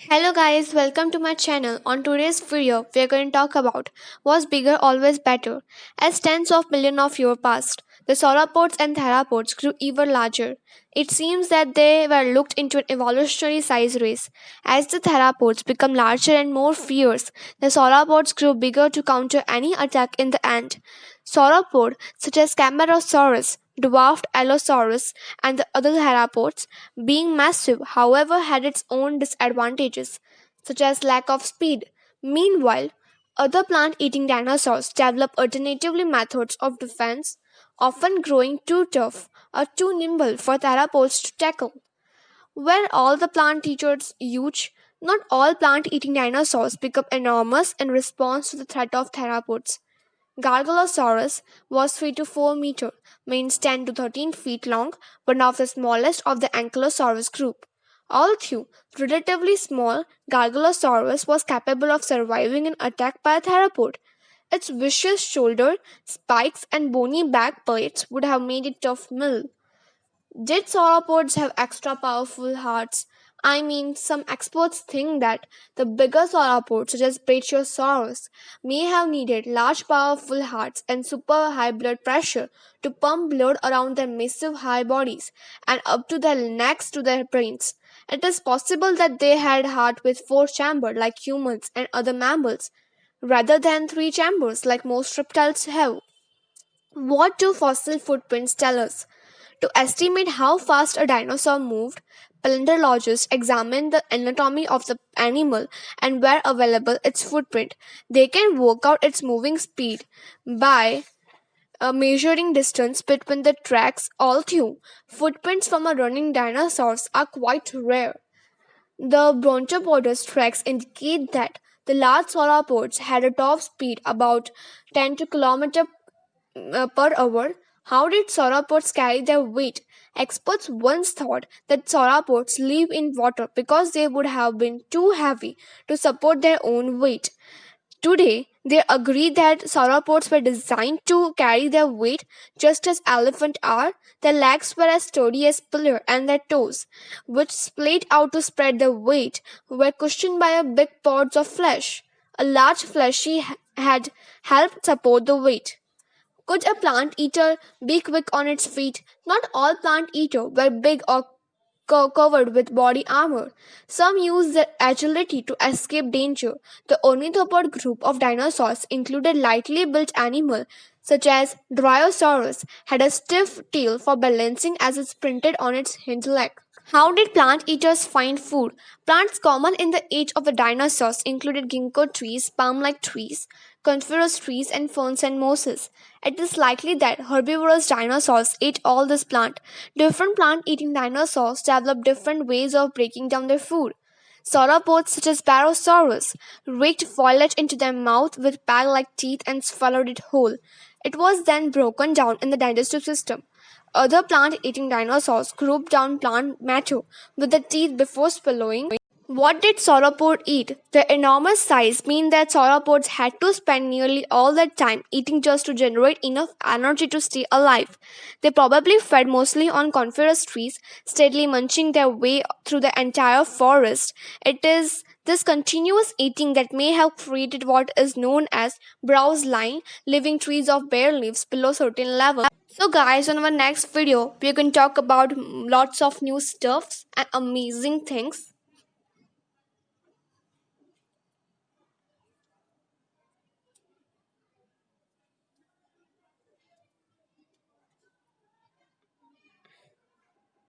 Hello guys, welcome to my channel. On today's video, we are going to talk about was bigger always better. As tens of millions of years passed, the sauropods and theropods grew even larger. It seems that they were looked into an evolutionary size race. As the theropods become larger and more fierce, the sauropods grew bigger to counter any attack in the end. Sauropods such as Camarasaurus, dwarfed Allosaurus, and the other theropods being massive, however, had its own disadvantages, such as lack of speed. Meanwhile, other plant eating dinosaurs developed alternatively methods of defense, often growing too tough or too nimble for theropods to tackle. Were all the plant eaters huge? Not all plant eating dinosaurs become enormous in response to the threat of theropods. Gargalosaurus was 3 to 4 meter, means 10 to 13 feet long, one of the smallest of the Ankylosaurus group. Although relatively small, Gargalosaurus was capable of surviving an attack by a theropod. Its vicious shoulder, spikes, and bony back plates would have made it tough meal. Did sauropods have extra powerful hearts? I mean, some experts think that the bigger sauropods, such as Brachiosaurus, may have needed large, powerful hearts and super high blood pressure to pump blood around their massive high bodies and up to their necks to their brains. It is possible that they had heart with four chambers like humans and other mammals, rather than three chambers like most reptiles have. What do fossil footprints tell us? To estimate how fast a dinosaur moved, paleontologists examined the anatomy of the animal and where available its footprint. They can work out its moving speed by measuring distance between the tracks. Although footprints from a running dinosaurs are quite rare, the brontopods tracks indicate that the large sauropods had a top speed about 10 to km per hour. How did sauropods carry their weight? Experts once thought that sauropods live in water because they would have been too heavy to support their own weight. Today, they agree that sauropods were designed to carry their weight just as elephants are. Their legs were as sturdy as pillars, and their toes, which splayed out to spread their weight, were cushioned by a big pods of flesh. A large fleshy head helped support the weight. Could a plant eater be quick on its feet? Not all plant eaters were big or covered with body armor. Some used their agility to escape danger. The ornithopod group of dinosaurs included lightly built animals such as Dryosaurus had a stiff tail for balancing as it sprinted on its hind leg. How did plant eaters find food? Plants common in the age of the dinosaurs included ginkgo trees, palm like trees, coniferous trees, and ferns and mosses. It is likely that herbivorous dinosaurs ate all this plant. Different plant eating dinosaurs developed different ways of breaking down their food. Sauropods such as Barosaurus raked foliage into their mouth with peg like teeth and swallowed it whole. It was then broken down in the digestive system. Other plant eating dinosaurs grouped down plant matter with the teeth before swallowing. What did sauropod eat? Their enormous size meant that sauropods had to spend nearly all their time eating just to generate enough energy to stay alive. They probably fed mostly on coniferous trees, steadily munching their way through the entire forest. It is this continuous eating that may have created what is known as browse line, living trees of bare leaves below certain levels. So guys, on our next video, we're going to talk about lots of new stuffs and amazing things.